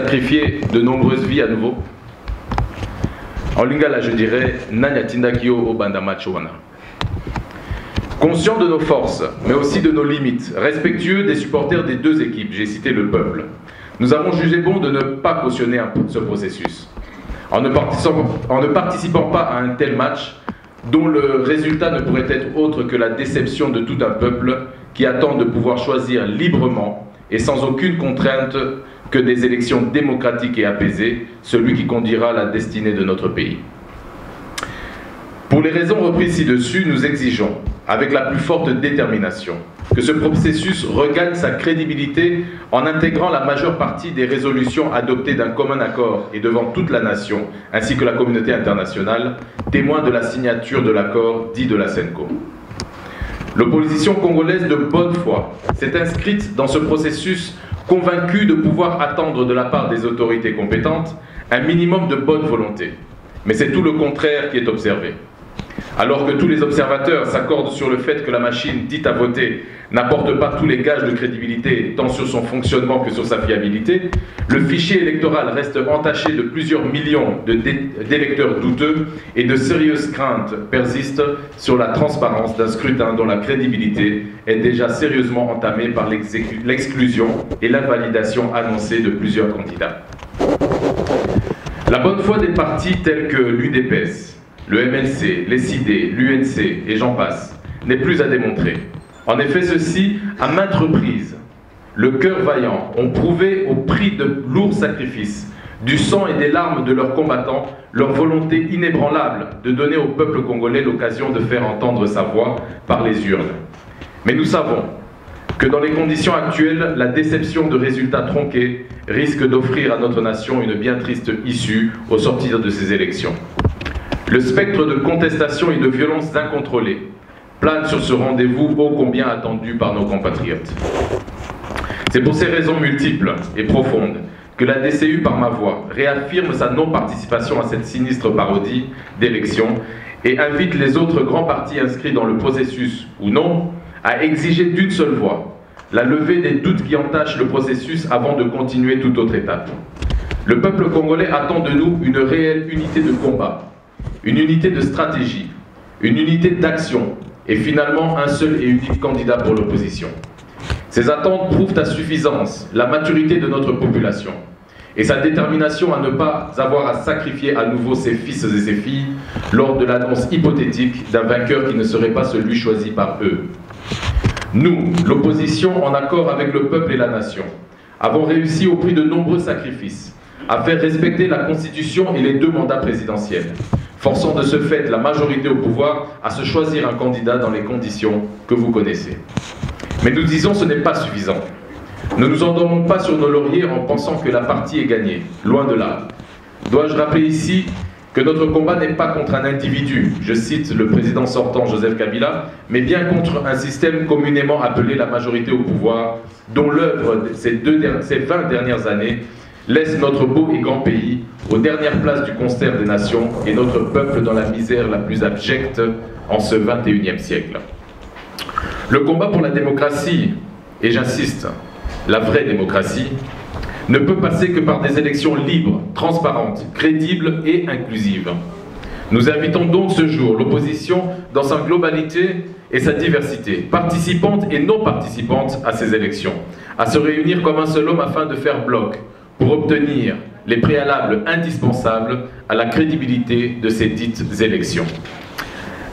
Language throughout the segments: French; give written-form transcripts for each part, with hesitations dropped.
sacrifier de nombreuses vies à nouveau. En lingala, je dirais Nanyatinda Kyo au Bandamachowana. Conscient de nos forces, mais aussi de nos limites, respectueux des supporters des deux équipes, j'ai cité le peuple, nous avons jugé bon de ne pas cautionner ce processus. En ne participant pas à un tel match, dont le résultat ne pourrait être autre que la déception de tout un peuple qui attend de pouvoir choisir librement et sans aucune contrainte que des élections démocratiques et apaisées, celui qui conduira la destinée de notre pays. Pour les raisons reprises ci-dessus, nous exigeons, avec la plus forte détermination, que ce processus regagne sa crédibilité en intégrant la majeure partie des résolutions adoptées d'un commun accord et devant toute la nation, ainsi que la communauté internationale, témoin de la signature de l'accord dit de la CENCO. L'opposition congolaise de bonne foi s'est inscrite dans ce processus convaincue de pouvoir attendre de la part des autorités compétentes un minimum de bonne volonté. Mais c'est tout le contraire qui est observé. Alors que tous les observateurs s'accordent sur le fait que la machine dite à voter n'apporte pas tous les gages de crédibilité, tant sur son fonctionnement que sur sa fiabilité, le fichier électoral reste entaché de plusieurs millions d'électeurs douteux et de sérieuses craintes persistent sur la transparence d'un scrutin dont la crédibilité est déjà sérieusement entamée par l'exclusion et l'invalidation annoncée de plusieurs candidats. La bonne foi des partis tels que l'UDPS, le MLC, les CID, l'UNC et j'en passe, n'est plus à démontrer. En effet, ceux-ci, à maintes reprises, le cœur vaillant, ont prouvé au prix de lourds sacrifices, du sang et des larmes de leurs combattants, leur volonté inébranlable de donner au peuple congolais l'occasion de faire entendre sa voix par les urnes. Mais nous savons que dans les conditions actuelles, la déception de résultats tronqués risque d'offrir à notre nation une bien triste issue au sortir de ces élections. Le spectre de contestation et de violence incontrôlée plane sur ce rendez-vous ô combien attendu par nos compatriotes. C'est pour ces raisons multiples et profondes que la DCU, par ma voix, réaffirme sa non-participation à cette sinistre parodie d'élection et invite les autres grands partis inscrits dans le processus ou non à exiger d'une seule voix la levée des doutes qui entachent le processus avant de continuer toute autre étape. Le peuple congolais attend de nous une réelle unité de combat, une unité de stratégie, une unité d'action et finalement un seul et unique candidat pour l'opposition. Ces attentes prouvent à suffisance la maturité de notre population et sa détermination à ne pas avoir à sacrifier à nouveau ses fils et ses filles lors de l'annonce hypothétique d'un vainqueur qui ne serait pas celui choisi par eux. Nous, l'opposition en accord avec le peuple et la nation, avons réussi au prix de nombreux sacrifices à faire respecter la Constitution et les 2 mandats présidentiels, forçant de ce fait la majorité au pouvoir à se choisir un candidat dans les conditions que vous connaissez. Mais nous disons que ce n'est pas suffisant. Ne nous endormons pas sur nos lauriers en pensant que la partie est gagnée, loin de là. Dois-je rappeler ici que notre combat n'est pas contre un individu, je cite le président sortant Joseph Kabila, mais bien contre un système communément appelé la majorité au pouvoir, dont l'œuvre ces 20 dernières années laisse notre beau et grand pays aux dernières places du concert des nations et notre peuple dans la misère la plus abjecte en ce 21e siècle. Le combat pour la démocratie, et j'insiste, la vraie démocratie, ne peut passer que par des élections libres, transparentes, crédibles et inclusives. Nous invitons donc ce jour l'opposition dans sa globalité et sa diversité, participante et non participante à ces élections, à se réunir comme un seul homme afin de faire bloc pour obtenir les préalables indispensables à la crédibilité de ces dites élections.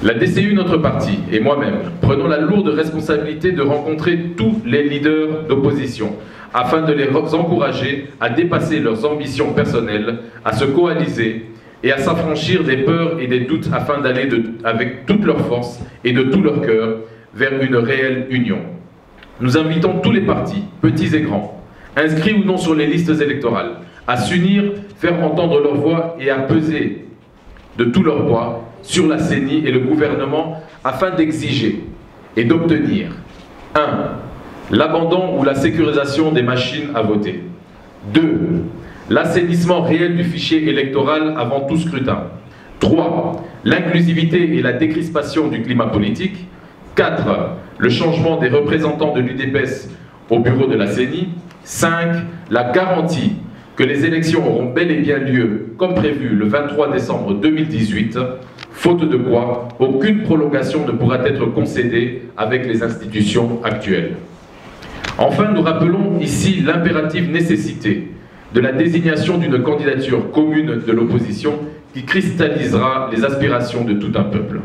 La DCU, notre parti, et moi-même, prenons la lourde responsabilité de rencontrer tous les leaders d'opposition afin de les encourager à dépasser leurs ambitions personnelles, à se coaliser et à s'affranchir des peurs et des doutes afin d'aller avec toute leur force et de tout leur cœur vers une réelle union. Nous invitons tous les partis, petits et grands, inscrits ou non sur les listes électorales, à s'unir, faire entendre leur voix et à peser de tout leur poids sur la CENI et le gouvernement afin d'exiger et d'obtenir 1. L'abandon ou la sécurisation des machines à voter. 2. L'assainissement réel du fichier électoral avant tout scrutin. 3. L'inclusivité et la décrispation du climat politique. 4. Le changement des représentants de l'UDPS au bureau de la CENI. 5. La garantie que les élections auront bel et bien lieu, comme prévu, le 23 décembre 2018, faute de quoi, aucune prolongation ne pourra être concédée avec les institutions actuelles. Enfin, nous rappelons ici l'impérative nécessité de la désignation d'une candidature commune de l'opposition qui cristallisera les aspirations de tout un peuple.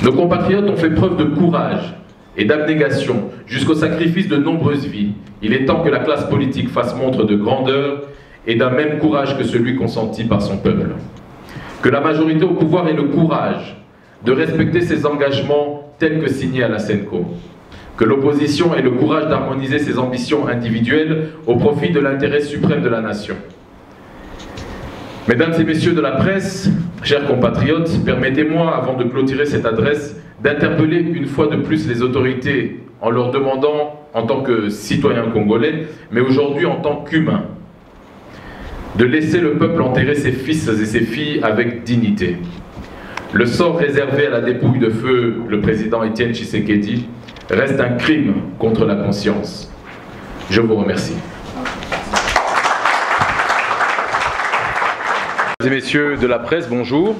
Nos compatriotes ont fait preuve de courage et d'abnégation jusqu'au sacrifice de nombreuses vies. Il est temps que la classe politique fasse montre de grandeur et d'un même courage que celui consenti par son peuple. Que la majorité au pouvoir ait le courage de respecter ses engagements tels que signés à la SENCO. Que l'opposition ait le courage d'harmoniser ses ambitions individuelles au profit de l'intérêt suprême de la nation. Mesdames et messieurs de la presse, chers compatriotes, permettez-moi, avant de clôturer cette adresse, d'interpeller une fois de plus les autorités en leur demandant, en tant que citoyens congolais, mais aujourd'hui en tant qu'humains, de laisser le peuple enterrer ses fils et ses filles avec dignité. Le sort réservé à la dépouille de feu le président Étienne Tshisekedi reste un crime contre la conscience. Je vous remercie. Mesdames et messieurs de la presse, bonjour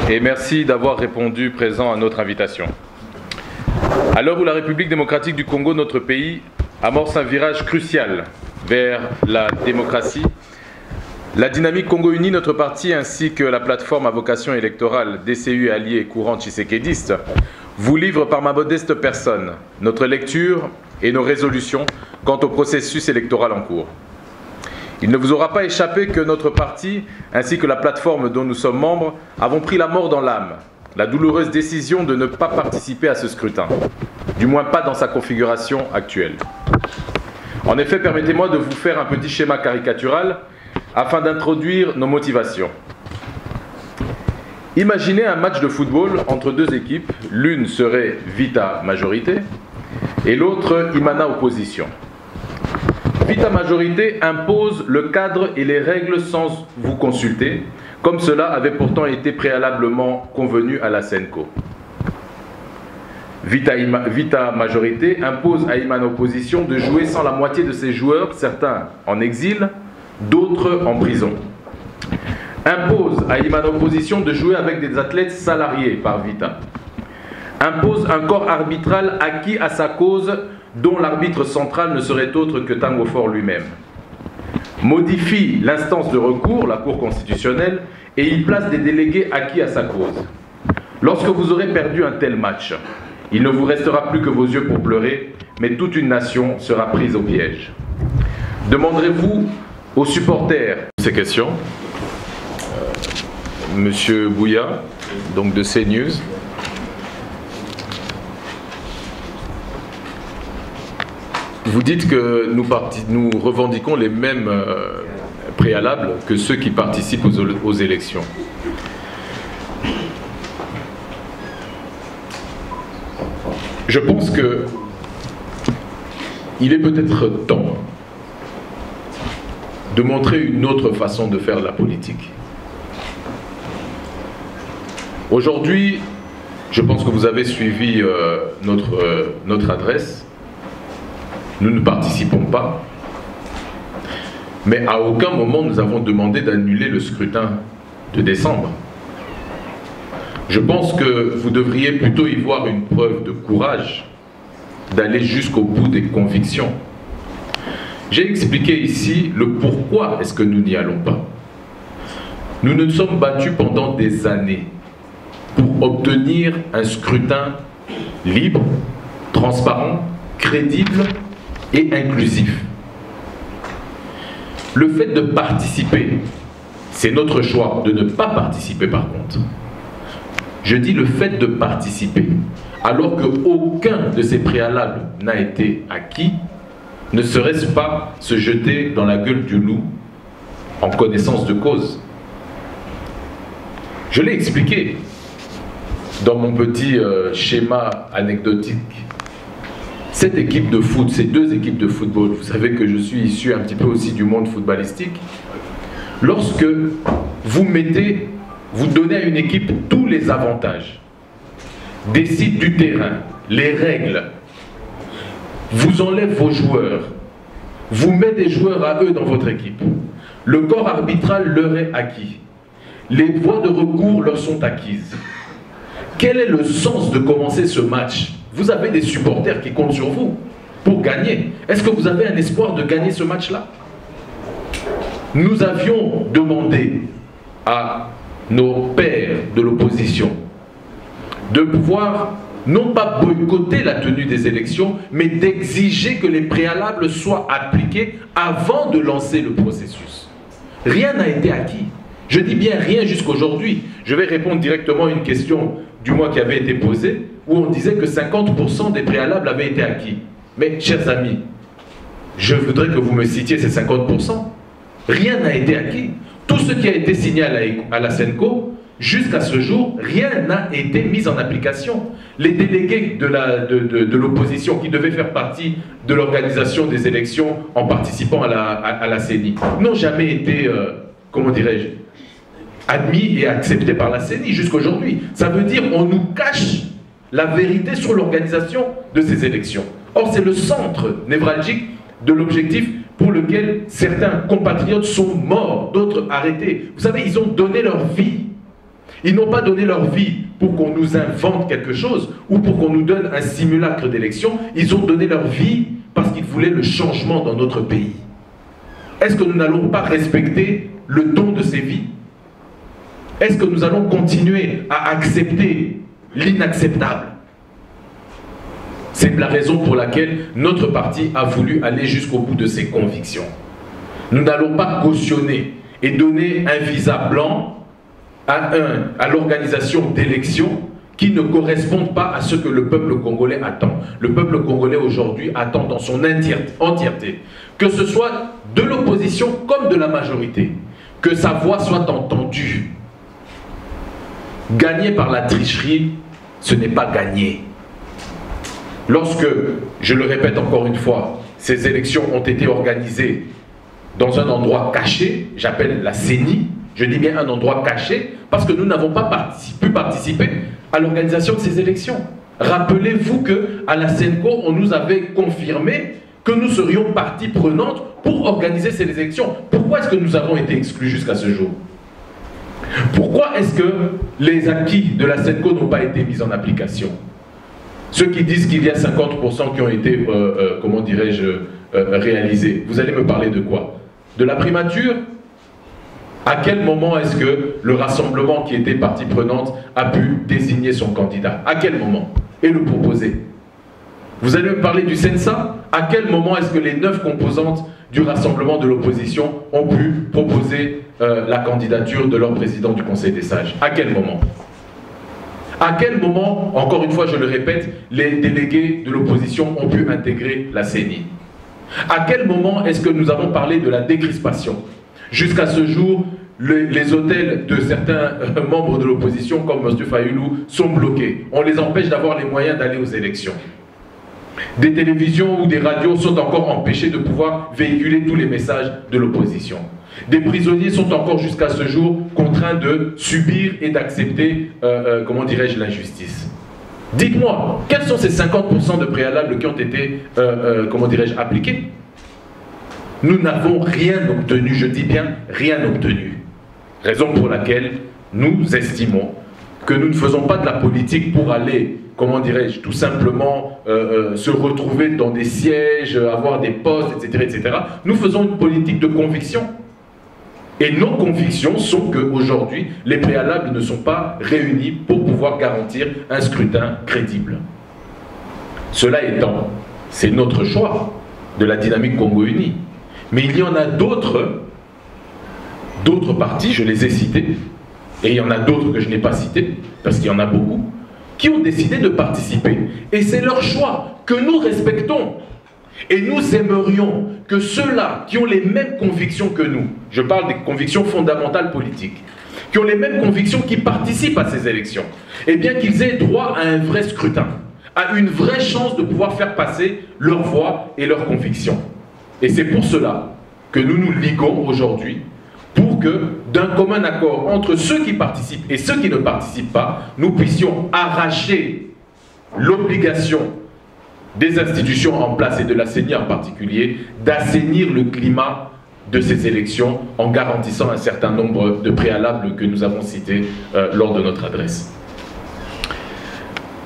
et merci d'avoir répondu présent à notre invitation. À l'heure où la République démocratique du Congo, notre pays, amorce un virage crucial vers la démocratie, la dynamique Congo Uni, notre parti, ainsi que la plateforme à vocation électorale DCU et alliés courant tshisékédiste, vous livrent par ma modeste personne notre lecture et nos résolutions quant au processus électoral en cours. Il ne vous aura pas échappé que notre parti, ainsi que la plateforme dont nous sommes membres, avons pris la mort dans l'âme, la douloureuse décision de ne pas participer à ce scrutin, du moins pas dans sa configuration actuelle. En effet, permettez-moi de vous faire un petit schéma caricatural afin d'introduire nos motivations. Imaginez un match de football entre deux équipes, l'une serait Vita majorité et l'autre Imana opposition. Vita majorité impose le cadre et les règles sans vous consulter, comme cela avait pourtant été préalablement convenu à la SENCO. Vita majorité impose à Imana opposition de jouer sans la moitié de ses joueurs, certains en exil, d'autres en prison. Impose à Imana opposition de jouer avec des athlètes salariés par Vita. Impose un corps arbitral acquis à sa cause, dont l'arbitre central ne serait autre que Tango Faure lui-même. Modifie l'instance de recours, la Cour constitutionnelle, et il place des délégués acquis à sa cause. Lorsque vous aurez perdu un tel match, il ne vous restera plus que vos yeux pour pleurer, mais toute une nation sera prise au piège. Demanderez-vous aux supporters ces questions? Monsieur Bouya, donc de CNews. Vous dites que nous revendiquons les mêmes préalables que ceux qui participent aux élections. Je pense que il est peut-être temps de montrer une autre façon de faire la politique. Aujourd'hui, je pense que vous avez suivi notre adresse. Nous ne participons pas, mais à aucun moment nous avons demandé d'annuler le scrutin de décembre. Je pense que vous devriez plutôt y voir une preuve de courage, d'aller jusqu'au bout des convictions. J'ai expliqué ici le pourquoi est-ce que nous n'y allons pas. Nous nous sommes battus pendant des années pour obtenir un scrutin libre, transparent, crédible et inclusif. Le fait de participer, c'est notre choix. De ne pas participer par contre, je dis le fait de participer, alors qu'aucun de ces préalables n'a été acquis, ne serait-ce pas se jeter dans la gueule du loup en connaissance de cause? Je l'ai expliqué dans mon petit schéma anecdotique. Cette équipe de foot, ces deux équipes de football, vous savez que je suis issu un petit peu aussi du monde footballistique. Lorsque vous donnez à une équipe tous les avantages, décide du terrain, les règles, vous enlève vos joueurs, vous mettez des joueurs à eux dans votre équipe, Le corps arbitral leur est acquis. Les voies de recours leur sont acquises. Quel est le sens de commencer ce match? Vous avez des supporters qui comptent sur vous pour gagner. Est-ce que vous avez un espoir de gagner ce match-là? Nous avions demandé à nos pairs de l'opposition de pouvoir non pas boycotter la tenue des élections, mais d'exiger que les préalables soient appliqués avant de lancer le processus. Rien n'a été acquis. Je dis bien rien jusqu'aujourd'hui. Je vais répondre directement à une question du mois qui avait été posée, où on disait que 50% des préalables avaient été acquis. Mais, chers amis, je voudrais que vous me citiez ces 50%. Rien n'a été acquis. Tout ce qui a été signé à la SENCO, jusqu'à ce jour, rien n'a été mis en application. Les délégués de l'opposition qui devaient faire partie de l'organisation des élections en participant à la CENI n'ont jamais été, comment dirais-je, admis et acceptés par la CENI jusqu'à aujourd'hui. Ça veut dire qu'on nous cache la vérité sur l'organisation de ces élections. Or, c'est le centre névralgique de l'objectif pour lequel certains compatriotes sont morts, d'autres arrêtés. Vous savez, ils ont donné leur vie. Ils n'ont pas donné leur vie pour qu'on nous invente quelque chose ou pour qu'on nous donne un simulacre d'élection. Ils ont donné leur vie parce qu'ils voulaient le changement dans notre pays. Est-ce que nous n'allons pas respecter le don de ces vies? Est-ce que nous allons continuer à accepter l'inacceptable? C'est la raison pour laquelle notre parti a voulu aller jusqu'au bout de ses convictions. Nous n'allons pas cautionner et donner un visa blanc à l'organisation d'élections qui ne correspondent pas à ce que le peuple congolais attend. Le peuple congolais aujourd'hui attend dans son entièreté, que ce soit de l'opposition comme de la majorité, que sa voix soit entendue. Gagner par la tricherie, ce n'est pas gagner. Lorsque, je le répète encore une fois, ces élections ont été organisées dans un endroit caché, j'appelle la CENI, je dis bien un endroit caché, parce que nous n'avons pas pu participer à l'organisation de ces élections. Rappelez-vous qu'à la SENCO, on nous avait confirmé que nous serions partie prenante pour organiser ces élections. Pourquoi est-ce que nous avons été exclus jusqu'à ce jour? Pourquoi est-ce que les acquis de la SENCO n'ont pas été mis en application? Ceux qui disent qu'il y a 50% qui ont été, comment dirais-je, réalisés, vous allez me parler de quoi? De la primature? À quel moment est-ce que le rassemblement qui était partie prenante a pu désigner son candidat? À quel moment? Et le proposer? Vous allez me parler du CENSA? À quel moment est-ce que les 9 composantes du rassemblement de l'opposition ont pu proposer la candidature de leur président du Conseil des sages? À quel moment? À quel moment, encore une fois je le répète, les délégués de l'opposition ont pu intégrer la CENI? À quel moment est-ce que nous avons parlé de la décrispation? Jusqu'à ce jour, les hôtels de certains membres de l'opposition, comme M. Fayoulou, sont bloqués. On les empêche d'avoir les moyens d'aller aux élections. Des télévisions ou des radios sont encore empêchés de pouvoir véhiculer tous les messages de l'opposition. Des prisonniers sont encore jusqu'à ce jour contraints de subir et d'accepter, comment dirais-je, l'injustice. Dites-moi, quels sont ces 50% de préalables qui ont été, comment dirais-je, appliqués? Nous n'avons rien obtenu, je dis bien rien obtenu. Raison pour laquelle nous estimons que nous ne faisons pas de la politique pour aller, comment dirais-je, tout simplement se retrouver dans des sièges, avoir des postes, etc., etc. Nous faisons une politique de conviction. Et nos convictions sont qu'aujourd'hui, les préalables ne sont pas réunis pour pouvoir garantir un scrutin crédible. Cela étant, c'est notre choix de la dynamique Congo Uni. Mais il y en a d'autres partis, je les ai cités, et il y en a d'autres que je n'ai pas cités, parce qu'il y en a beaucoup, qui ont décidé de participer. Et c'est leur choix que nous respectons. Et nous aimerions que ceux-là qui ont les mêmes convictions que nous, je parle des convictions fondamentales politiques, qui ont les mêmes convictions, qui participent à ces élections, eh bien qu'ils aient droit à un vrai scrutin, à une vraie chance de pouvoir faire passer leur voix et leurs convictions. Et c'est pour cela que nous nous liguons aujourd'hui, pour que, d'un commun accord entre ceux qui participent et ceux qui ne participent pas, nous puissions arracher l'obligation des institutions en place et de la CENI en particulier, d'assainir le climat de ces élections en garantissant un certain nombre de préalables que nous avons cités lors de notre adresse.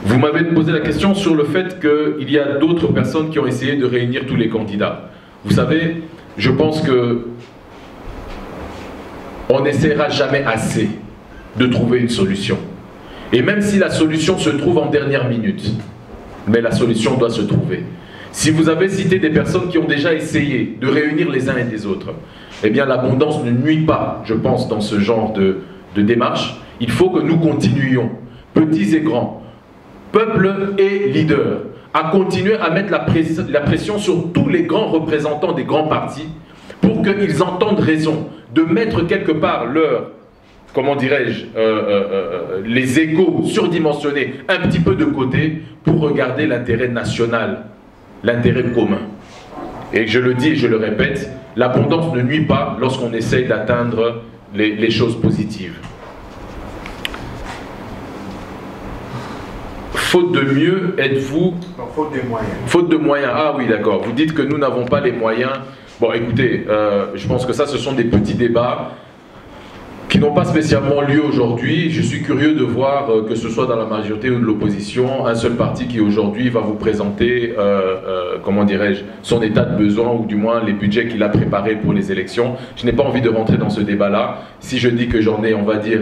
Vous m'avez posé la question sur le fait qu'il y a d'autres personnes qui ont essayé de réunir tous les candidats. Vous savez, je pense que on n'essaiera jamais assez de trouver une solution. Et même si la solution se trouve en dernière minute, mais la solution doit se trouver. Si vous avez cité des personnes qui ont déjà essayé de réunir les uns et les autres, eh bien l'abondance ne nuit pas, je pense, dans ce genre de démarche. Il faut que nous continuions, petits et grands, peuple et leaders, à continuer à mettre la pression sur tous les grands représentants des grands partis pour qu'ils entendent raison de mettre quelque part leur, comment dirais-je, les égos surdimensionnés un petit peu de côté pour regarder l'intérêt national, l'intérêt commun. Et je le dis et je le répète, l'abondance ne nuit pas lorsqu'on essaye d'atteindre les choses positives. Faute de mieux, êtes-vous... Faute de moyens. Faute de moyens, ah oui d'accord. Vous dites que nous n'avons pas les moyens. Bon écoutez, je pense que ça ce sont des petits débats qui n'ont pas spécialement lieu aujourd'hui. Je suis curieux de voir que ce soit dans la majorité ou de l'opposition, un seul parti qui aujourd'hui va vous présenter, comment dirais-je, son état de besoin ou du moins les budgets qu'il a préparés pour les élections. Je n'ai pas envie de rentrer dans ce débat-là. Si je dis que j'en ai, on va dire,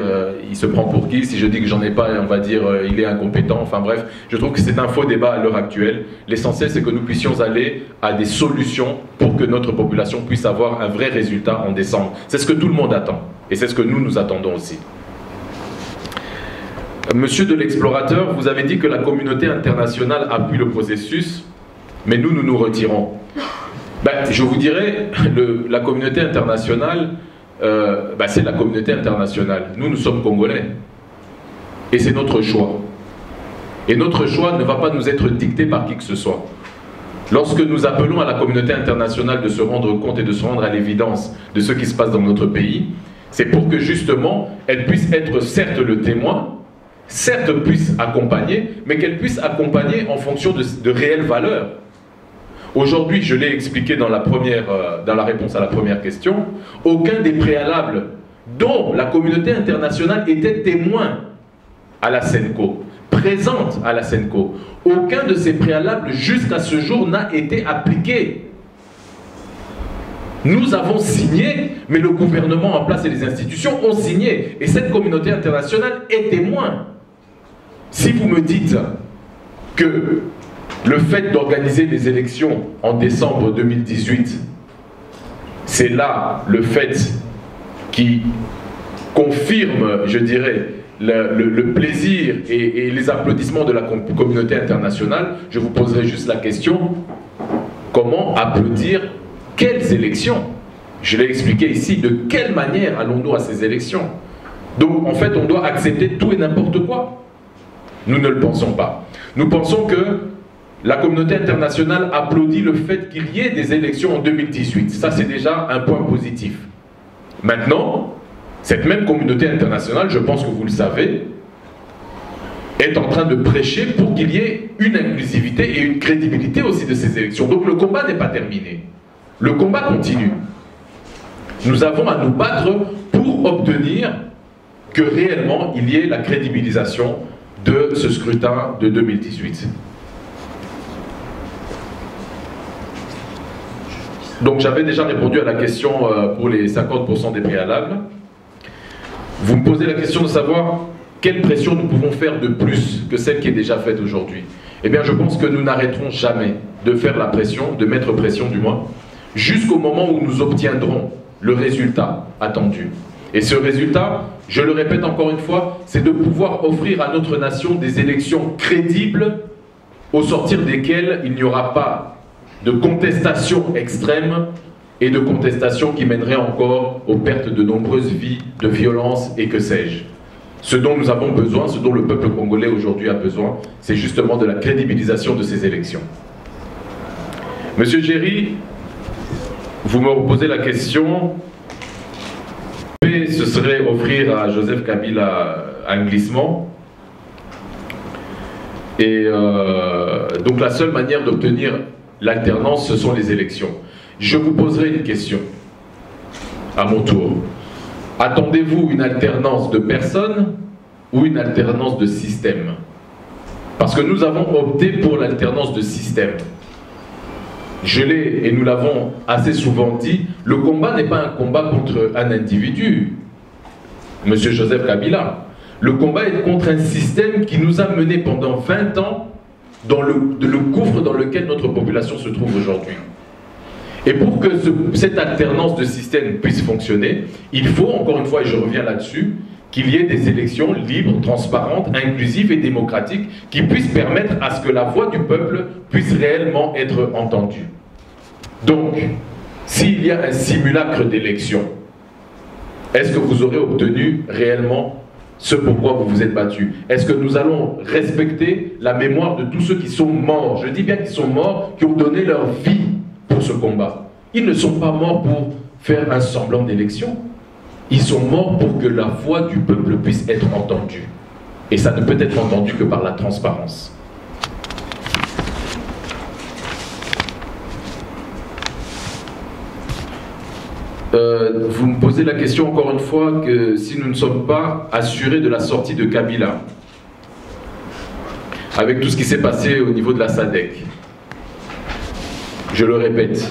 il se prend pour qui? Si je dis que j'en ai pas, on va dire, il est incompétent. Enfin bref, je trouve que c'est un faux débat à l'heure actuelle. L'essentiel, c'est que nous puissions aller à des solutions pour que notre population puisse avoir un vrai résultat en décembre. C'est ce que tout le monde attend. Et c'est ce que nous attendons aussi. Monsieur de l'Explorateur, vous avez dit que la communauté internationale appuie le processus, mais nous nous retirons. Ben, je vous dirais, la communauté internationale, c'est la communauté internationale. Nous sommes Congolais. Et c'est notre choix. Et notre choix ne va pas nous être dicté par qui que ce soit. Lorsque nous appelons à la communauté internationale de se rendre compte et de se rendre à l'évidence de ce qui se passe dans notre pays, c'est pour que justement, elle puisse être certes le témoin, certes puisse accompagner, mais qu'elle puisse accompagner en fonction de réelles valeurs. Aujourd'hui, je l'ai expliqué dans la réponse à la première question, aucun des préalables dont la communauté internationale était témoin à la CENCO, présente à la CENCO, aucun de ces préalables jusqu'à ce jour n'a été appliqué. Nous avons signé, mais le gouvernement en place et les institutions ont signé. Et cette communauté internationale est témoin. Si vous me dites que le fait d'organiser les élections en décembre 2018, c'est là le fait qui confirme, je dirais, le plaisir et les applaudissements de la communauté internationale, je vous poserai juste la question, comment applaudir quelles élections? Je l'ai expliqué ici, de quelle manière allons-nous à ces élections? Donc en fait on doit accepter tout et n'importe quoi. Nous ne le pensons pas. Nous pensons que la communauté internationale applaudit le fait qu'il y ait des élections en 2018. Ça c'est déjà un point positif. Maintenant, cette même communauté internationale, je pense que vous le savez, est en train de prêcher pour qu'il y ait une inclusivité et une crédibilité aussi de ces élections. Donc le combat n'est pas terminé. Le combat continue. Nous avons à nous battre pour obtenir que réellement il y ait la crédibilisation de ce scrutin de 2018. Donc j'avais déjà répondu à la question pour les 50% des préalables. Vous me posez la question de savoir quelle pression nous pouvons faire de plus que celle qui est déjà faite aujourd'hui. Eh bien je pense que nous n'arrêterons jamais de faire la pression, de mettre pression du moins, jusqu'au moment où nous obtiendrons le résultat attendu. Et ce résultat, je le répète encore une fois, c'est de pouvoir offrir à notre nation des élections crédibles au sortir desquelles il n'y aura pas de contestation extrême et de contestation qui mènerait encore aux pertes de nombreuses vies, de violences et que sais-je. Ce dont nous avons besoin, ce dont le peuple congolais aujourd'hui a besoin, c'est justement de la crédibilisation de ces élections. Monsieur Géry, vous me reposez la question, ce serait offrir à Joseph Kabila un glissement. Et donc la seule manière d'obtenir l'alternance, ce sont les élections. Je vous poserai une question. à mon tour. Attendez-vous une alternance de personnes ou une alternance de système? Parce que nous avons opté pour l'alternance de système. Je l'ai, et nous l'avons assez souvent dit, le combat n'est pas un combat contre un individu, M. Joseph Kabila. Le combat est contre un système qui nous a menés pendant 20 ans dans le gouffre dans lequel notre population se trouve aujourd'hui. Et pour que cette alternance de système puisse fonctionner, il faut, encore une fois, et je reviens là-dessus, qu'il y ait des élections libres, transparentes, inclusives et démocratiques qui puissent permettre à ce que la voix du peuple puisse réellement être entendue. Donc, s'il y a un simulacre d'élection, est-ce que vous aurez obtenu réellement ce pourquoi vous vous êtes battu? Est-ce que nous allons respecter la mémoire de tous ceux qui sont morts? Je dis bien qu'ils sont morts, qui ont donné leur vie pour ce combat. Ils ne sont pas morts pour faire un semblant d'élection. Ils sont morts pour que la voix du peuple puisse être entendue. Et ça ne peut être entendu que par la transparence. Vous me posez la question encore une fois que si nous ne sommes pas assurés de la sortie de Kabila, avec tout ce qui s'est passé au niveau de la SADC, je le répète,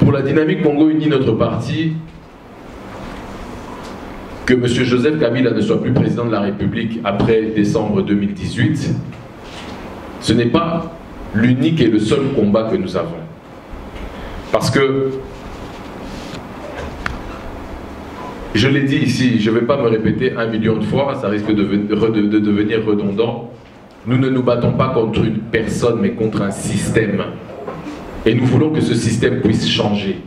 pour la dynamique Congo Uni, notre parti, que M. Joseph Kabila ne soit plus président de la République après décembre 2018, ce n'est pas l'unique et le seul combat que nous avons. Parce que, je l'ai dit ici, je ne vais pas me répéter 1 million de fois, ça risque de devenir redondant. Nous ne nous battons pas contre une personne, mais contre un système. Et nous voulons que ce système puisse changer.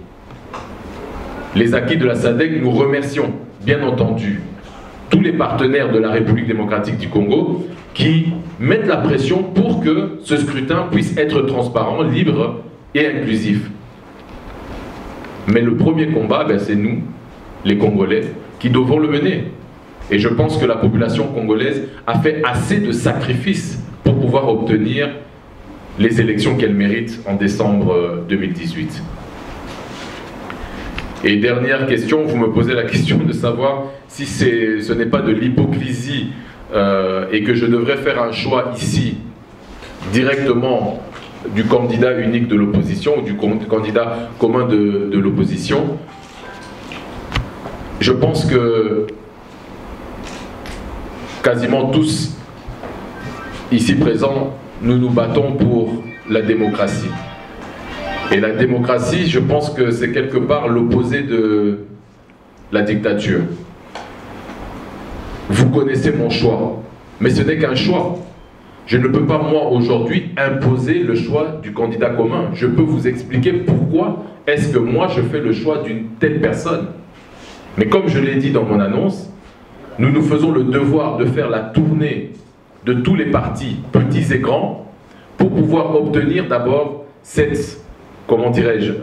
Les acquis de la SADC, nous remercions, bien entendu, tous les partenaires de la République démocratique du Congo qui mettent la pression pour que ce scrutin puisse être transparent, libre et inclusif. Mais le premier combat, c'est nous, les Congolais, qui devons le mener. Et je pense que la population congolaise a fait assez de sacrifices pour pouvoir obtenir les élections qu'elle mérite en décembre 2018. Et dernière question, vous me posez la question de savoir si ce n'est pas de l'hypocrisie et que je devrais faire un choix ici, directement du candidat unique de l'opposition ou du candidat commun de l'opposition. Je pense que quasiment tous ici présents, nous nous battons pour la démocratie. Et la démocratie, je pense que c'est quelque part l'opposé de la dictature. Vous connaissez mon choix, mais ce n'est qu'un choix. Je ne peux pas, moi, aujourd'hui, imposer le choix du candidat commun. Je peux vous expliquer pourquoi est-ce que moi, je fais le choix d'une telle personne. Mais comme je l'ai dit dans mon annonce, nous nous faisons le devoir de faire la tournée de tous les partis, petits et grands, pour pouvoir obtenir d'abord cette, comment dirais-je,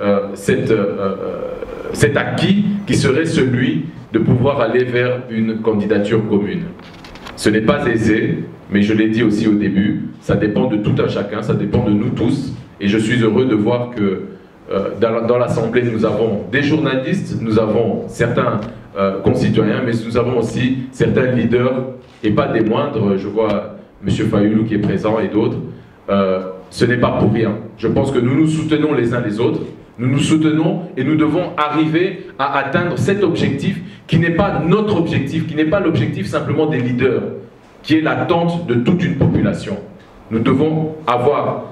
cet acquis qui serait celui de pouvoir aller vers une candidature commune. Ce n'est pas aisé, mais je l'ai dit aussi au début, ça dépend de tout un chacun, ça dépend de nous tous, et je suis heureux de voir que dans l'Assemblée, nous avons des journalistes, nous avons certains concitoyens, mais nous avons aussi certains leaders, et pas des moindres. Je vois M. Fayoulou qui est présent et d'autres. Ce n'est pas pour rien. Je pense que nous nous soutenons les uns les autres, nous nous soutenons et nous devons arriver à atteindre cet objectif qui n'est pas notre objectif, qui n'est pas l'objectif simplement des leaders, qui est l'attente de toute une population. Nous devons avoir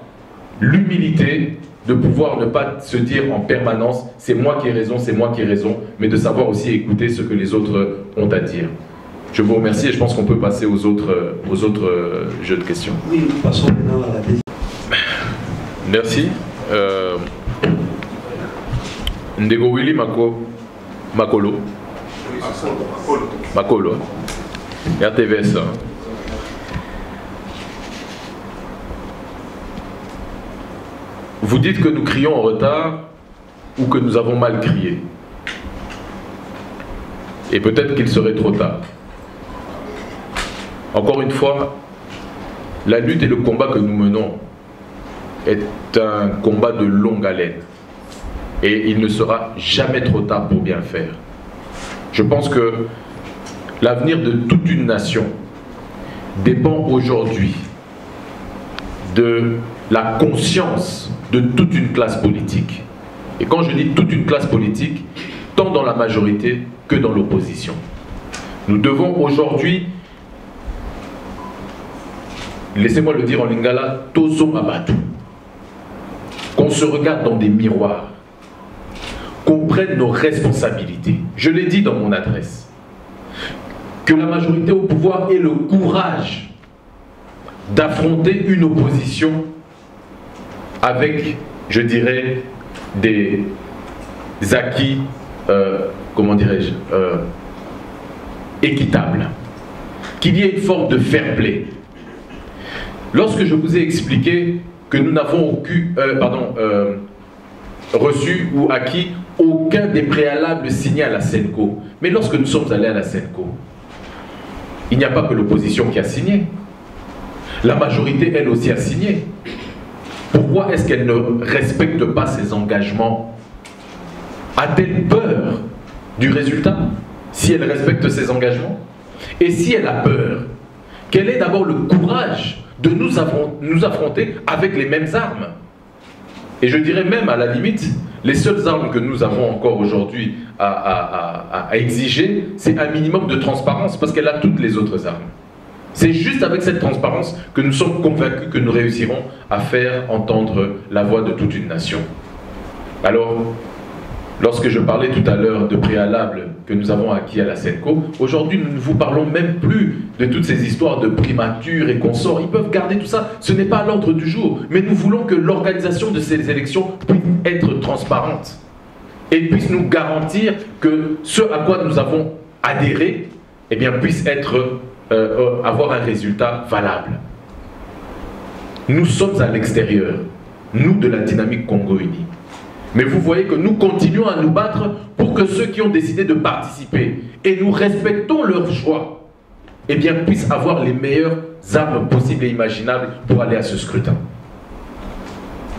l'humilité de pouvoir ne pas se dire en permanence « c'est moi qui ai raison, c'est moi qui ai raison », mais de savoir aussi écouter ce que les autres ont à dire. Je vous remercie et je pense qu'on peut passer aux autres jeux de questions. Oui, nous passons maintenant à la deuxième. Merci. Ndego Willy Makolo. Makolo. RTVS. Vous dites que nous crions en retard ou que nous avons mal crié. Et peut-être qu'il serait trop tard. Encore une fois, la lutte et le combat que nous menons est un combat de longue haleine. Et il ne sera jamais trop tard pour bien faire. Je pense que l'avenir de toute une nation dépend aujourd'hui de la conscience de toute une classe politique. Et quand je dis toute une classe politique, tant dans la majorité que dans l'opposition. Nous devons aujourd'hui, laissez-moi le dire en lingala, tozo mabatu, qu'on se regarde dans des miroirs, qu'on prenne nos responsabilités. Je l'ai dit dans mon adresse, que la majorité au pouvoir ait le courage d'affronter une opposition avec, je dirais, des acquis, comment dirais-je, équitables. Qu'il y ait une forme de fair play. Lorsque je vous ai expliqué que nous n'avons reçu ou acquis aucun des préalables signés à la SENCO, mais lorsque nous sommes allés à la SENCO, il n'y a pas que l'opposition qui a signé. La majorité, elle aussi, a signé. Pourquoi est-ce qu'elle ne respecte pas ses engagements? A-t-elle peur du résultat si elle respecte ses engagements? Et si elle a peur, quel est d'abord le courage de nous affronter avec les mêmes armes? Et je dirais même, à la limite, les seules armes que nous avons encore aujourd'hui à exiger, c'est un minimum de transparence, parce qu'elle a toutes les autres armes. C'est juste avec cette transparence que nous sommes convaincus que nous réussirons à faire entendre la voix de toute une nation. Alors, lorsque je parlais tout à l'heure de préalables que nous avons acquis à la SENCO, aujourd'hui nous ne vous parlons même plus de toutes ces histoires de primature et consorts. Ils peuvent garder tout ça, ce n'est pas à l'ordre du jour. Mais nous voulons que l'organisation de ces élections puisse être transparente et puisse nous garantir que ce à quoi nous avons adhéré, eh bien, puisse avoir un résultat valable. Nous sommes à l'extérieur, nous de la dynamique Congo Uni. Mais vous voyez que nous continuons à nous battre pour que ceux qui ont décidé de participer, et nous respectons leur choix, eh bien, puissent avoir les meilleures armes possibles et imaginables pour aller à ce scrutin.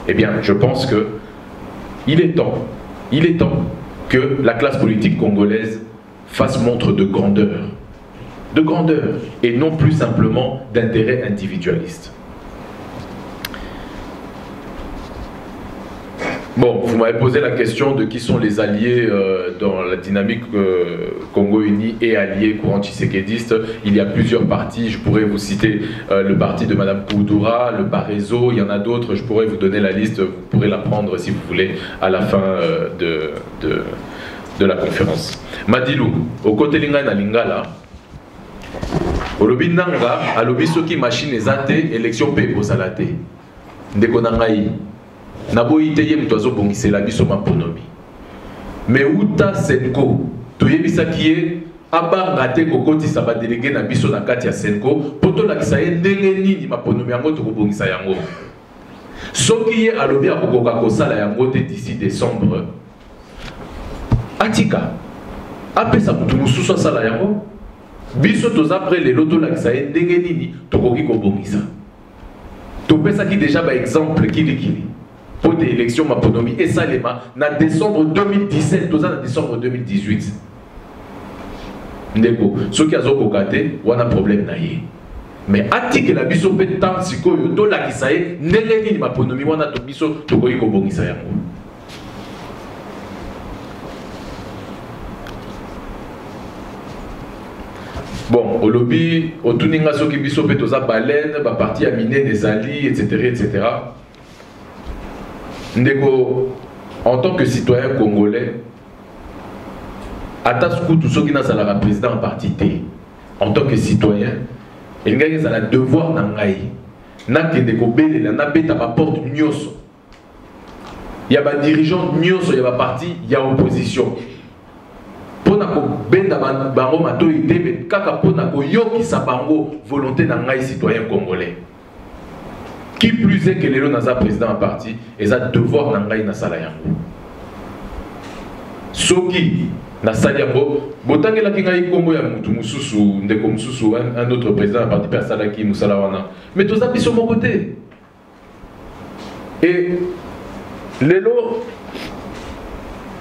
Eh bien, je pense que il est temps que la classe politique congolaise fasse montre de grandeur, et non plus simplement d'intérêt individualiste. Bon, vous m'avez posé la question de qui sont les alliés dans la dynamique Congo Uni et alliés courant tshisékédiste. Il y a plusieurs partis, je pourrais vous citer le parti de Mme Koudoura, le Barézo, il y en a d'autres, je pourrais vous donner la liste, vous pourrez la prendre si vous voulez à la fin de la conférence. Madilou, au côté Linga na Lingala, olobi nanga alobi soki machine ezate élection pe kozala te ndeko na ngai naboyi te ye mutu azobongisela biso maponomi mais uta SENCO toyebisaki ye abanga te kokotisa badelege na biso na kati ya SENCO mpo tolakisa ye ndenge nini maponomi yango tokobongisa yango soki ye alobi akokoka kosala yango te d'ici décembre atika apesa mutu mosusu asala yango. Biso toza près les loto la kisaye ndenge nini tokoki kobongisa. Topesaki déjà ba exemple kili pour des élections maponomi et salema na décembre 2017 toza na décembre 2018. Ndeko soki azokoka te wana problème na ye. Mais atike la biso pe tant sikoyo to la kisaye ndenge nini maponomi wana to biso tokoki kobongisa yango. Bon, au lobby, au tuninga soki biso pe toza baleine, ba parti aminé des alliés, etc. Ndeko, en tant que citoyen congolais, atasku tout soki na sala président en parti té. En tant que citoyen, il y a un devoir na ngai. Na kende ko belela na beta ba porte nyoso. Il y a ba dirigeant nyoso, il y a ba parti, il y a opposition. Pona ko benda bango matoi tebe kaka pona ko yokisa bango volonté na ngai citoyen congolais. Qui plus est que lelo naza président en parti et ça devoir na ngai na sala yango. Soki na sala yango botangela ki ngai kombo ya mutu mususu ndeko mususu un autre président en parti persala ki musala wana. Mais toza biso mon côté. Et lelo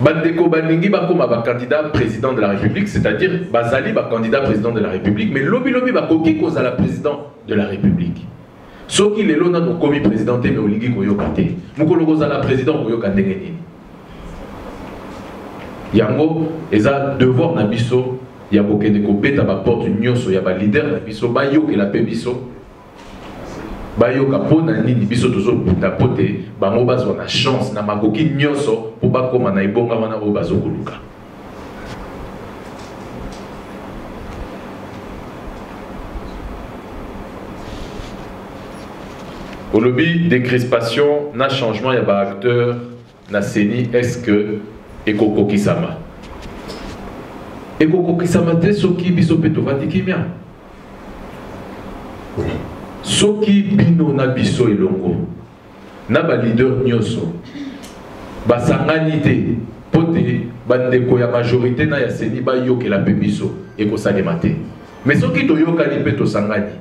Bandeko Baningi bakoma ba candidat président de la République, c'est-à-dire Bazali ba candidat président de la République, mais lobi bakoki kozala président de la République. Soki lelo na komi présidenté mais olingi koyoka te. Mukolo kozala président koyoka ndenge nini. Yango eza devoir na biso ya bokende ko beta ba porte nyonso ya ba leader na biso ba yokela pe biso. Bayoka pona nini biso tozo puta pote bango bazwa na chance na makoki nyonso po bakoma na ibonga wana o bazokuluka. Au lobby décrispation na changement ya ba acteur na seni est-ce que ekoko kisama te soki biso pe tovandi kimia soki bino na biso elongo na ba leader nyonso basangani te pote bandeko ya majorité na ya seni bayokela pe biso ekosalema te mais soki toyokani pe tosangani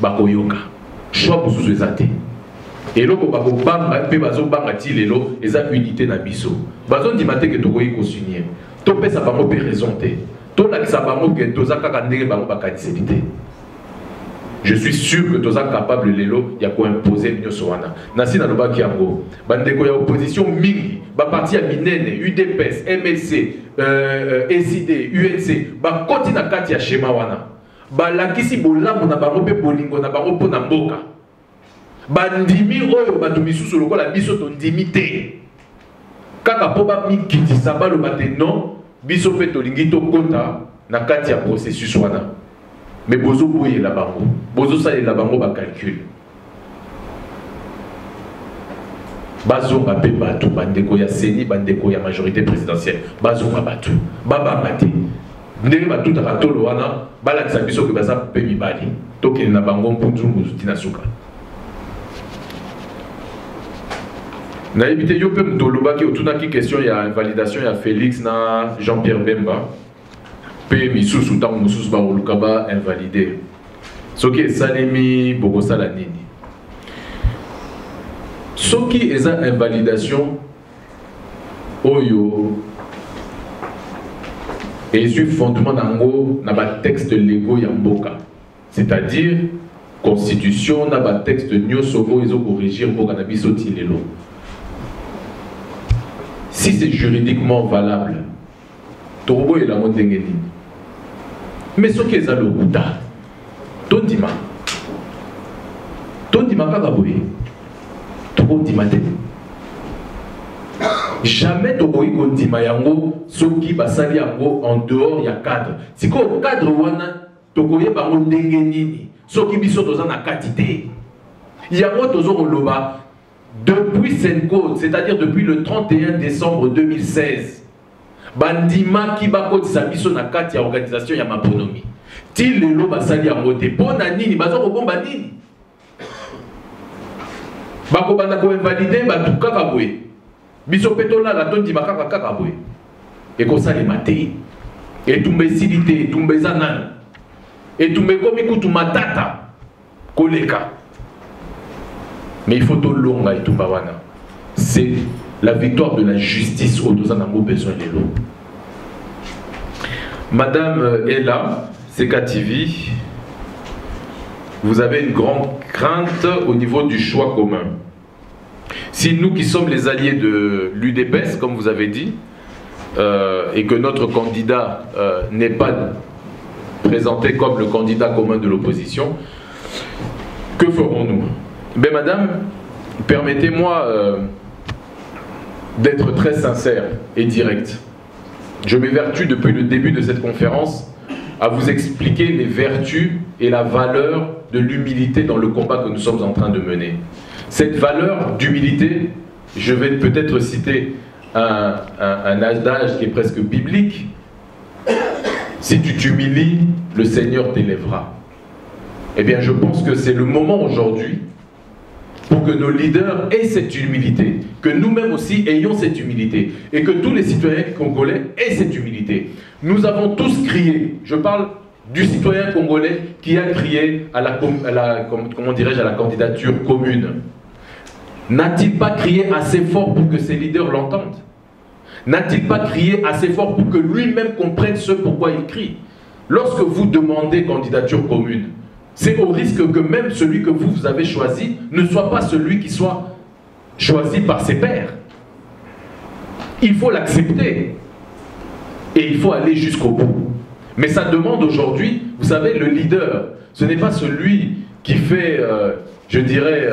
bakoyoka choix mosusu eza te eloko bakobanga mpe bazobanga ti lelo eza unité na biso bazondima te ke tokoki kosunye topesa bango mpe raison te tolakisa bango ke toza kaka ndenge bango bakaniseli te. Je suis sûr que toza capable lelo ya koimposer nyonso wana nasi nalobaki yango bandeko ya opposition mingi baparti ya minene UDPS MLC SID UNC bakoti na kati ya schéma wana balakisi bolamu na bango mpe bolingo na bango mpo na mboka bandimi oyo bato misusu lokola biso tondimi te kaka mpo bamikitisa baloba te non biso mpe tolingi tokota na kati ya processus wana mais bozo boyela bango bozo salela bango ba calcul bazonga pe bato bandeko ya seni bandeko ya majorité présidentielle bazonga bato babanga te ndenge batutaka tolo wana balakisa biso ke baza mpe mibali tokende na bango mpunzungu tina suka nayebi te yo mpe moto olobaki otunaki question ya invalidation ya Félix na Jean-Pierre Bemba pe misusu ntango mosusu bakoluka ba invalidé soki esalemi bokosala nini soki eza invalidation oyo ezwi fondement nango na batexte légaux ya mboka c'est-à-dire constitution na batexte nyonso oyo ezokorégir mboka na biso ti lelo si c'est juridiquement valable tokoboyelango ndenge nini mais soki eza lokuta tondima kaka boye tokondima te jamais tokoki kondima yango soki basali yango en dehors ya cadre sikoyo cadre wana tokoyeba yango ndenge nini soki biso toza na kati te yango tozokoloba depuis Sencode, c'est-à-dire depuis le 31 décembre 2016 bandima ki bakotisa biso na kati ya organisation ya maponomi ti lelo basali yango te mpo na nini bazokobomba nini bakobanda koinvalide bato kaka boye biso mpe tolala tondima kaka boye ekosalema te etumba esili te etumba eza nani etumba ekomi kutu matata koleka mais il faut tolonga etumba wana c'est la victoire de la justice au dos en besoin de l'eau. Madame Ella, CKTV, vous avez une grande crainte au niveau du choix commun. Si nous qui sommes les alliés de l'UDPS, comme vous avez dit, et que notre candidat n'est pas présenté comme le candidat commun de l'opposition, que ferons-nous? Ben madame, permettez-moi d'être très sincère et direct. Je m'évertue depuis le début de cette conférence à vous expliquer les vertus et la valeur de l'humilité dans le combat que nous sommes en train de mener. Cette valeur d'humilité, je vais peut-être citer un adage qui est presque biblique. Si tu t'humilies, le Seigneur t'élèvera. Eh bien, je pense que c'est le moment aujourd'hui pour que nos leaders aient cette humilité, que nous-mêmes aussi ayons cette humilité, et que tous les citoyens congolais aient cette humilité. Nous avons tous crié, je parle du citoyen congolais qui a crié à la candidature commune. N'a-t-il pas crié assez fort pour que ses leaders l'entendent? N'a-t-il pas crié assez fort pour que lui-même comprenne ce pourquoi il crie? Lorsque vous demandez candidature commune, c'est au risque que même celui que vous avez choisi ne soit pas celui qui soit choisi par ses pairs. Il faut l'accepter et il faut aller jusqu'au bout. Mais ça demande aujourd'hui, vous savez, le leader, ce n'est pas celui qui fait, je dirais,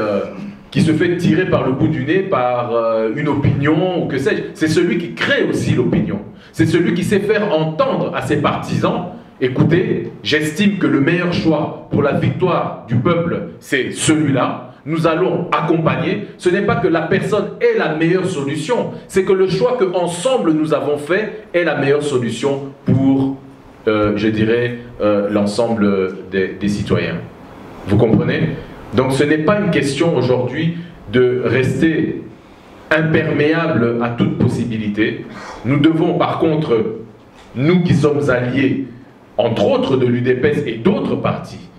qui se fait tirer par le bout du nez par une opinion ou que sais-je. C'est celui qui crée aussi l'opinion. C'est celui qui sait faire entendre à ses partisans: écoutez, j'estime que le meilleur choix pour la victoire du peuple, c'est celui-là. Nous allons accompagner. Ce n'est pas que la personne est la meilleure solution, c'est que le choix qu'ensemble nous avons fait est la meilleure solution pour, je dirais, l'ensemble des citoyens. Vous comprenez? Donc ce n'est pas une question aujourd'hui de rester imperméable à toute possibilité. Nous devons par contre, nous qui sommes alliés, entre autres de l'UDPS et d'autres partis,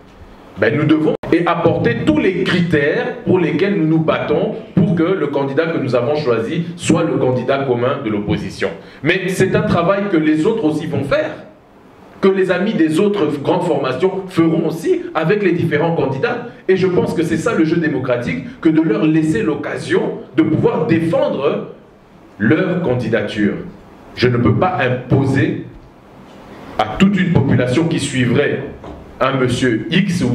ben nous devons apporter tous les critères pour lesquels nous nous battons pour que le candidat que nous avons choisi soit le candidat commun de l'opposition. Mais c'est un travail que les autres aussi vont faire, que les amis des autres grandes formations feront aussi avec les différents candidats. Et je pense que c'est ça le jeu démocratique, que de leur laisser l'occasion de pouvoir défendre leur candidature. Je ne peux pas imposer à toute une population qui suivrait un monsieur X, ou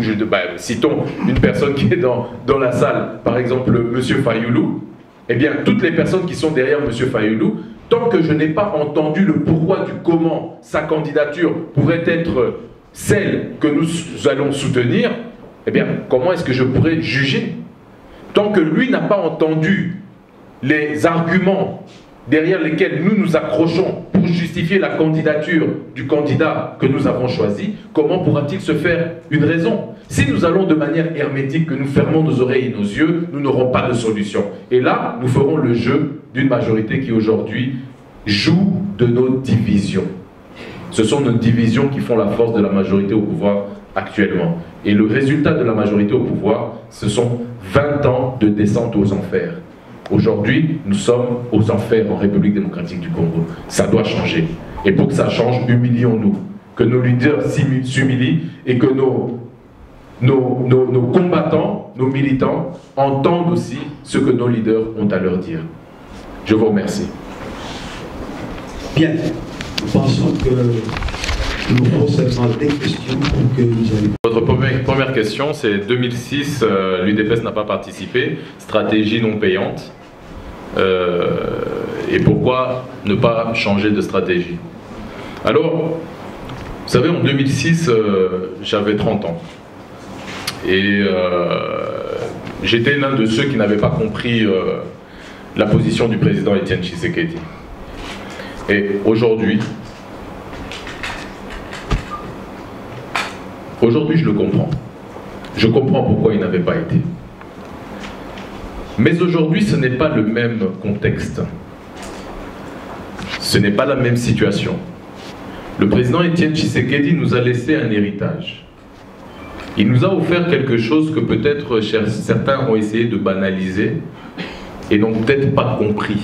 citons une personne qui est dans la salle, par exemple monsieur Fayoulou, eh bien toutes les personnes qui sont derrière monsieur Fayoulou, tant que je n'ai pas entendu le pourquoi du comment sa candidature pourrait être celle que nous allons soutenir, eh bien comment est-ce que je pourrais juger? Tant que lui n'a pas entendu les arguments derrière lesquels nous nous accrochons pour justifier la candidature du candidat que nous avons choisi, comment pourra-t-il se faire une raison? Si nous allons de manière hermétique, que nous fermons nos oreilles et nos yeux, nous n'aurons pas de solution. Et là, nous ferons le jeu d'une majorité qui aujourd'hui joue de nos divisions. Ce sont nos divisions qui font la force de la majorité au pouvoir actuellement. Et le résultat de la majorité au pouvoir, ce sont 20 ans de descente aux enfers. Aujourd'hui, nous sommes aux enfers en République démocratique du Congo. Ça doit changer. Et pour que ça change, humilions-nous. Que nos leaders s'humilient et que nos combattants, nos militants, entendent aussi ce que nos leaders ont à leur dire. Je vous remercie. Bien. Nous pensons que nous avons seulement des questions pour que vous ayez... Votre première question, c'est 2006, l'UDPS n'a pas participé, stratégie non payante. Et pourquoi ne pas changer de stratégie? Alors, vous savez, en 2006, j'avais 30 ans. Et j'étais l'un de ceux qui n'avaient pas compris la position du président Étienne Tshisekedi. Et aujourd'hui, je le comprends. Je comprends pourquoi il n'avait pas été. Mais aujourd'hui, ce n'est pas le même contexte. Ce n'est pas la même situation. Le président Étienne Tshisekedi nous a laissé un héritage. Il nous a offert quelque chose que peut-être certains ont essayé de banaliser et n'ont peut-être pas compris.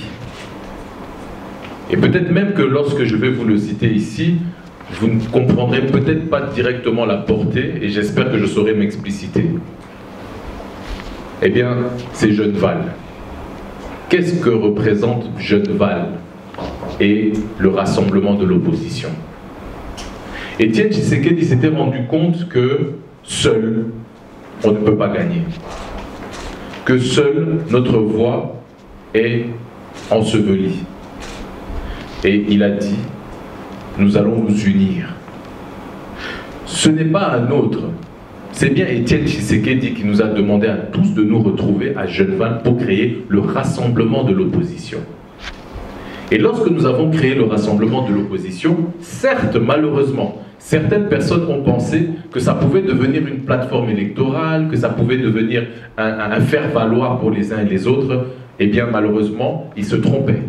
Et peut-être même que lorsque je vais vous le citer ici, vous ne comprendrez peut-être pas directement la portée, et j'espère que je saurai m'expliciter. Eh bien, c'est Jeune Val. Qu'est-ce que représente Jeune Val et le rassemblement de l'opposition? Étienne Tshisekedi s'était rendu compte que seul, on ne peut pas gagner. Que seule notre voix est ensevelie. Et il a dit, nous allons nous unir. Ce n'est pas un autre. C'est bien Étienne Tshisekedi qui nous a demandé à tous de nous retrouver à Jeune Val pour créer le rassemblement de l'opposition. Et lorsque nous avons créé le rassemblement de l'opposition, certes, malheureusement, certaines personnes ont pensé que ça pouvait devenir une plateforme électorale, que ça pouvait devenir un faire-valoir pour les uns et les autres. Eh bien, malheureusement, ils se trompaient.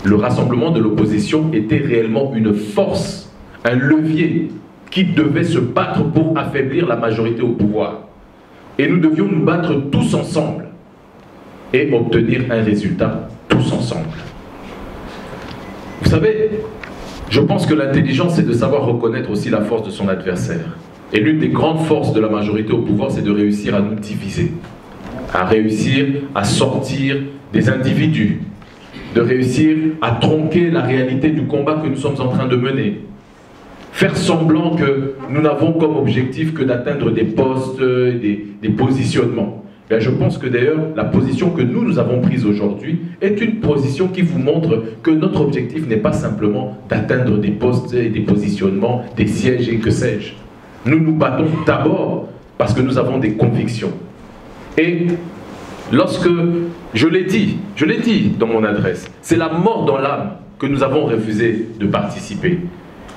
Le rassemblement de l'opposition était réellement une force, un levier qui devait se battre pour affaiblir la majorité au pouvoir. Et nous devions nous battre tous ensemble et obtenir un résultat tous ensemble. Vous savez, je pense que l'intelligence, c'est de savoir reconnaître aussi la force de son adversaire. Et l'une des grandes forces de la majorité au pouvoir, c'est de réussir à nous diviser, à réussir à sortir des individus, de réussir à tronquer la réalité du combat que nous sommes en train de mener. Faire semblant que nous n'avons comme objectif que d'atteindre des postes, des positionnements. Et je pense que d'ailleurs, la position que nous avons prise aujourd'hui est une position qui vous montre que notre objectif n'est pas simplement d'atteindre des postes et des positionnements, des sièges et que sais-je. Nous nous battons d'abord parce que nous avons des convictions. Et lorsque, je l'ai dit dans mon adresse, c'est la mort dans l'âme que nous avons refusé de participer.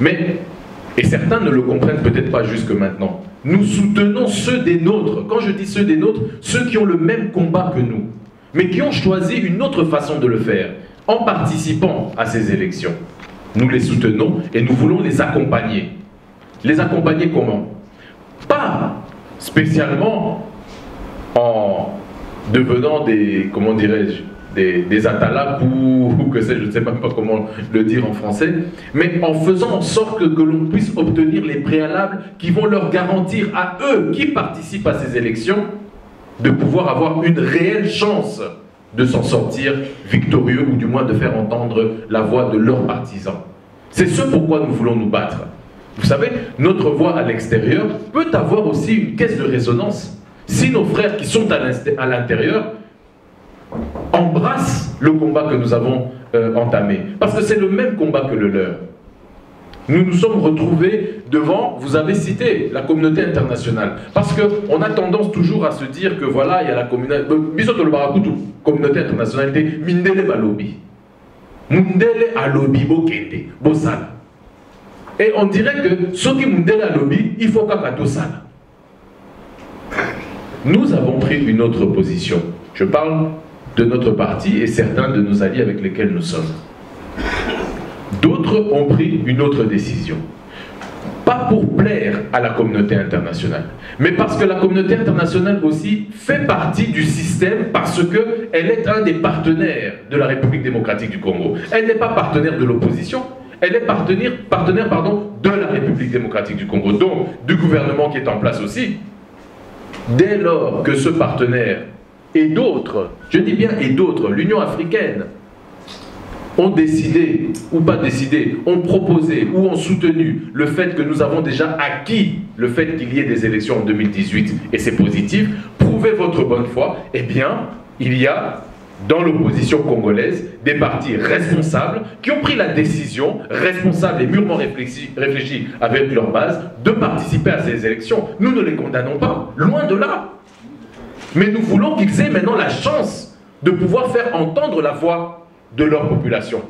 Mais, et certains ne le comprennent peut-être pas jusque maintenant, nous soutenons ceux des nôtres. Quand je dis ceux des nôtres, ceux qui ont le même combat que nous, mais qui ont choisi une autre façon de le faire, en participant à ces élections. Nous les soutenons et nous voulons les accompagner. Les accompagner comment? Pas spécialement en devenant des, comment dirais-je, des atalapes ou que sais-je, je ne sais même pas comment le dire en français, mais en faisant en sorte que l'on puisse obtenir les préalables qui vont leur garantir à eux qui participent à ces élections de pouvoir avoir une réelle chance de s'en sortir victorieux ou du moins de faire entendre la voix de leurs partisans. C'est ce pourquoi nous voulons nous battre. Vous savez, notre voix à l'extérieur peut avoir aussi une caisse de résonance. Si nos frères qui sont à l'intérieur embrassent le combat que nous avons entamé, parce que c'est le même combat que le leur. Nous nous sommes retrouvés devant, vous avez cité, la communauté internationale. Parce qu'on a tendance toujours à se dire que voilà, il y a la communauté internationale, Mindele Balobi. Mundele Alobi Bokende, Bosala. Et on dirait que ce qui Mundele Alobi, il faut qu'à Sala. Nous avons pris une autre position. Je parle de notre parti et certains de nos alliés avec lesquels nous sommes. D'autres ont pris une autre décision. Pas pour plaire à la communauté internationale, mais parce que la communauté internationale aussi fait partie du système parce qu'elle est un des partenaires de la République démocratique du Congo. Elle n'est pas partenaire de l'opposition, elle est partenaire de la République démocratique du Congo, donc du gouvernement qui est en place aussi. Dès lors que ce partenaire et d'autres, je dis bien et d'autres, l'Union africaine, ont décidé, ou pas décidé, ont proposé ou ont soutenu le fait que nous avons déjà acquis le fait qu'il y ait des élections en 2018, et c'est positif, prouvez votre bonne foi, eh bien, il y a dans l'opposition congolaise des partis responsables qui ont pris la décision, responsables et mûrement réfléchis avec leur base, de participer à ces élections. Nous ne les condamnons pas, loin de là. Mais nous voulons qu'ils aient maintenant la chance de pouvoir faire entendre la voix de leur population.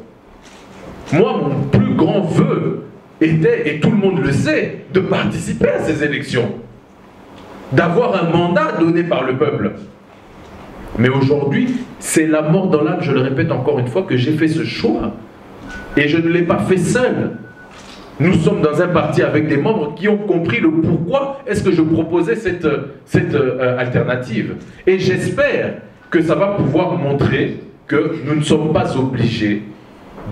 Moi, mon plus grand vœu était, et tout le monde le sait, de participer à ces élections, d'avoir un mandat donné par le peuple. Mais aujourd'hui, c'est la mort dans l'âme, je le répète encore une fois, que j'ai fait ce choix. Et je ne l'ai pas fait seul. Nous sommes dans un parti avec des membres qui ont compris le pourquoi est-ce que je proposais cette alternative. Et j'espère que ça va pouvoir montrer que nous ne sommes pas obligés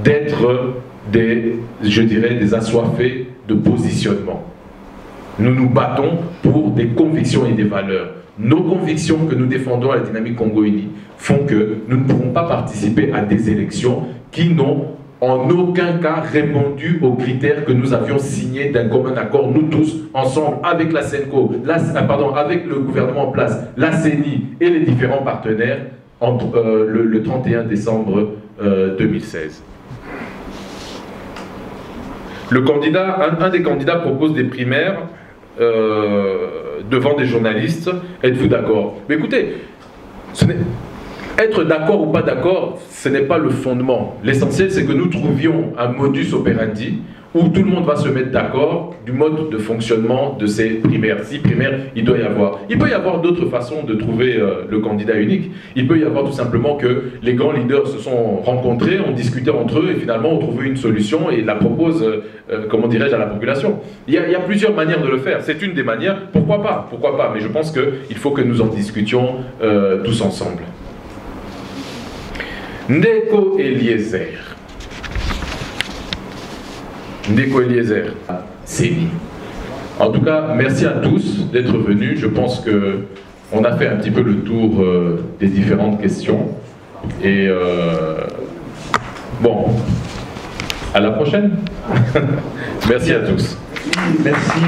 d'être je dirais, des assoiffés de positionnement. Nous nous battons pour des convictions et des valeurs. Nos convictions que nous défendons à la dynamique Congo Uni font que nous ne pourrons pas participer à des élections qui n'ont en aucun cas répondu aux critères que nous avions signés d'un commun accord, nous tous, ensemble, avec la CENCO, avec le gouvernement en place, la CENI et les différents partenaires, entre le 31 décembre 2016. Un des candidats propose des primaires devant des journalistes. Êtes-vous d'accord? Mais écoutez, être d'accord ou pas d'accord, ce n'est pas le fondement. L'essentiel, c'est que nous trouvions un modus operandi où tout le monde va se mettre d'accord du mode de fonctionnement de ces primaires. Si primaires, il doit y avoir. Il peut y avoir d'autres façons de trouver le candidat unique. Il peut y avoir tout simplement que les grands leaders se sont rencontrés, ont discuté entre eux et finalement ont trouvé une solution et la proposent, comment dirais-je, à la population. Il y a plusieurs manières de le faire. C'est une des manières. Pourquoi pas? Pourquoi pas? Mais je pense qu'il faut que nous en discutions tous ensemble. Ndeko Eliezer. Ndeko Eliezer, Séni. En tout cas, merci à tous d'être venus. Je pense qu'on a fait un petit peu le tour des différentes questions. Et bon, à la prochaine. Merci à tous. Merci.